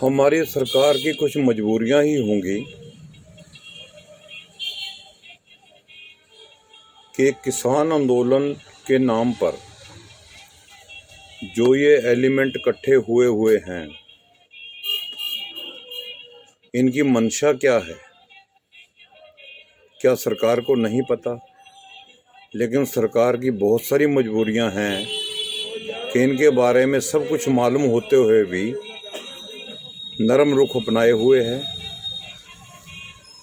हमारी सरकार की कुछ मजबूरियां ही होंगी कि किसान आंदोलन के नाम पर जो ये एलिमेंट इकट्ठे हुए हैं, इनकी मंशा क्या है, क्या सरकार को नहीं पता? लेकिन सरकार की बहुत सारी मजबूरियां हैं कि इनके बारे में सब कुछ मालूम होते हुए भी नरम रुख अपनाए हुए है।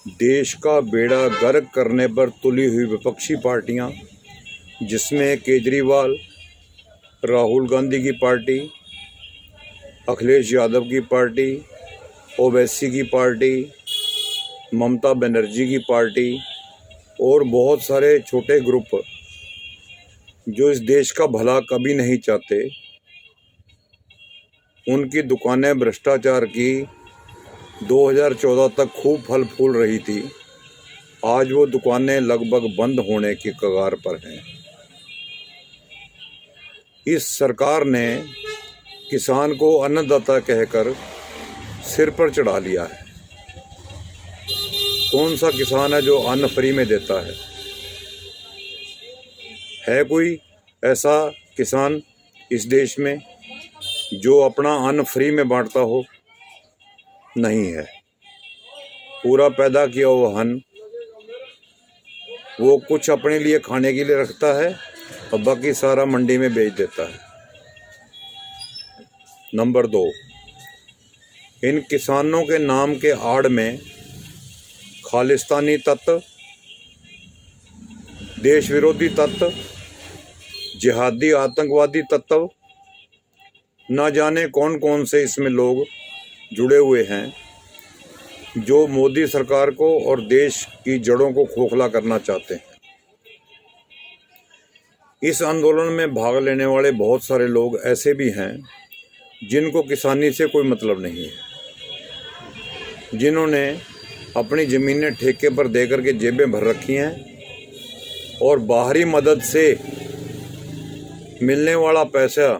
देश का बेड़ा गर्क करने पर तुली हुई विपक्षी पार्टियां, जिसमें केजरीवाल, राहुल गांधी की पार्टी, अखिलेश यादव की पार्टी, ओवैसी की पार्टी, ममता बनर्जी की पार्टी और बहुत सारे छोटे ग्रुप जो इस देश का भला कभी नहीं चाहते, उनकी दुकानें भ्रष्टाचार की 2014 तक खूब फल फूल रही थी। आज वो दुकानें लगभग बंद होने की कगार पर हैं। इस सरकार ने किसान को अन्नदाता कहकर सिर पर चढ़ा लिया है। कौन सा किसान है जो अन्न फ्री में देता है? है कोई ऐसा किसान इस देश में जो अपना अन्न फ्री में बांटता हो? नहीं है। पूरा पैदा किया हुआ अन्न वो कुछ अपने लिए खाने के लिए रखता है और बाकी सारा मंडी में बेच देता है। नंबर 2, इन किसानों के नाम के आड़ में खालिस्तानी तत्व, देश विरोधी तत्व, जिहादी आतंकवादी तत्व, न जाने कौन कौन से इसमें लोग जुड़े हुए हैं, जो मोदी सरकार को और देश की जड़ों को खोखला करना चाहते हैं। इस आंदोलन में भाग लेने वाले बहुत सारे लोग ऐसे भी हैं जिनको किसानी से कोई मतलब नहीं है, जिन्होंने अपनी ज़मीनें ठेके पर दे करके जेबें भर रखी हैं और बाहरी मदद से मिलने वाला पैसा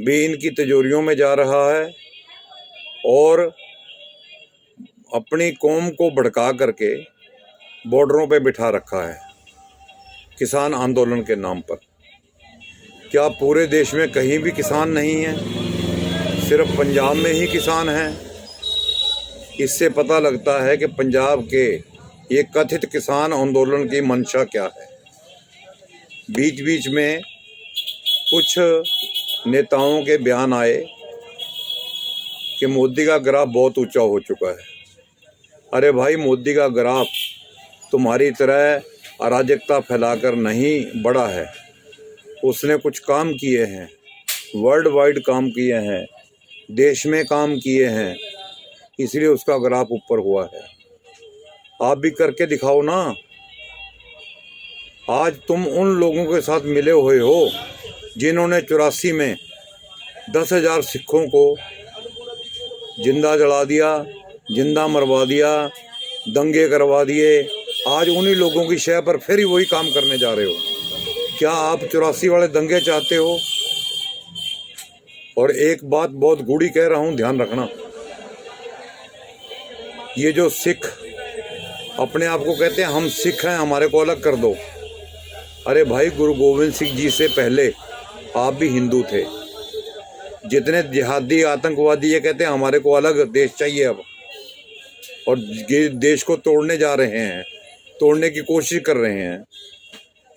भी इनकी तिजोरियों में जा रहा है और अपनी कौम को भड़का करके बॉर्डरों पे बिठा रखा है किसान आंदोलन के नाम पर। क्या पूरे देश में कहीं भी किसान नहीं है? सिर्फ पंजाब में ही किसान हैं? इससे पता लगता है कि पंजाब के ये कथित किसान आंदोलन की मंशा क्या है। बीच बीच में कुछ नेताओं के बयान आए कि मोदी का ग्राफ बहुत ऊंचा हो चुका है। अरे भाई, मोदी का ग्राफ तुम्हारी तरह अराजकता फैलाकर नहीं बढ़ा है। उसने कुछ काम किए हैं, वर्ल्ड वाइड काम किए हैं, देश में काम किए हैं, इसलिए उसका ग्राफ ऊपर हुआ है। आप भी करके दिखाओ ना। आज तुम उन लोगों के साथ मिले हुए हो जिन्होंने 84 में 10,000 सिखों को जिंदा जला दिया, जिंदा मरवा दिया, दंगे करवा दिए। आज उन्हीं लोगों की शय पर फिर वही काम करने जा रहे हो। क्या आप 84 वाले दंगे चाहते हो? और एक बात बहुत गूढ़ी कह रहा हूं, ध्यान रखना। ये जो सिख अपने आप को कहते हैं हम सिख हैं, हमारे को अलग कर दो। अरे भाई, गुरु गोविंद सिंह जी से पहले आप भी हिंदू थे। जितने जिहादी आतंकवादी ये कहते हैं हमारे को अलग देश चाहिए अब, और देश को तोड़ने जा रहे हैं, तोड़ने की कोशिश कर रहे हैं,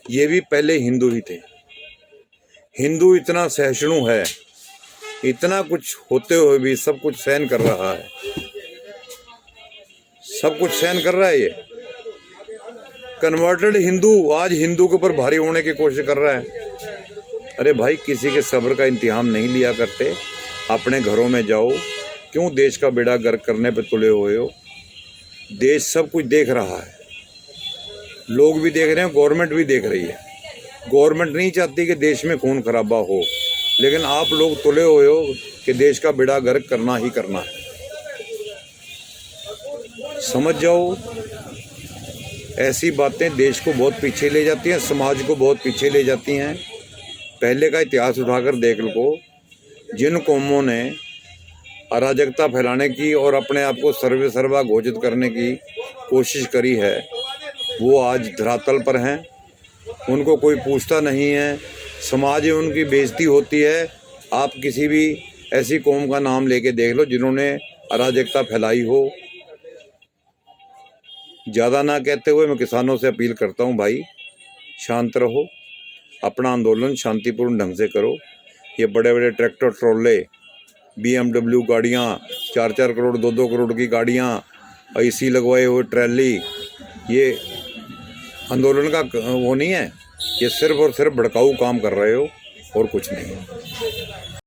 ये भी पहले हिंदू ही थे। हिंदू इतना सहिष्णु है, इतना कुछ होते हुए भी सब कुछ सहन कर रहा है, सब कुछ सहन कर रहा है। ये कन्वर्टेड हिंदू आज हिंदू के ऊपर भारी होने की कोशिश कर रहा है। अरे भाई, किसी के सब्र का इंतजाम नहीं लिया करते। अपने घरों में जाओ। क्यों देश का बेड़ा गर्क करने पे तुले हुए हो? देश सब कुछ देख रहा है, लोग भी देख रहे हैं, गवर्नमेंट भी देख रही है। गवर्नमेंट नहीं चाहती कि देश में खून खराबा हो, लेकिन आप लोग तुले हुए हो कि देश का बेड़ा गर्क करना ही करना है। समझ जाओ, ऐसी बातें देश को बहुत पीछे ले जाती हैं, समाज को बहुत पीछे ले जाती हैं। पहले का इतिहास उठाकर देख लो, जिन कौमों ने अराजकता फैलाने की और अपने आप को सर्वे सर्वा घोषित करने की कोशिश करी है, वो आज धरातल पर हैं। उनको कोई पूछता नहीं है, समाज में उनकी बेइज्जती होती है। आप किसी भी ऐसी कौम का नाम लेके देख लो जिन्होंने अराजकता फैलाई हो। ज़्यादा ना कहते हुए मैं किसानों से अपील करता हूँ, भाई शांत रहो, अपना आंदोलन शांतिपूर्ण ढंग से करो। ये बड़े बड़े ट्रैक्टर ट्रॉले, BMW गाड़ियाँ, 4-4 करोड़ 2-2 करोड़ की गाड़ियाँ, AC लगवाए हुए ट्रैली, ये आंदोलन का वो नहीं है। ये सिर्फ और सिर्फ भड़काऊ काम कर रहे हो और कुछ नहीं।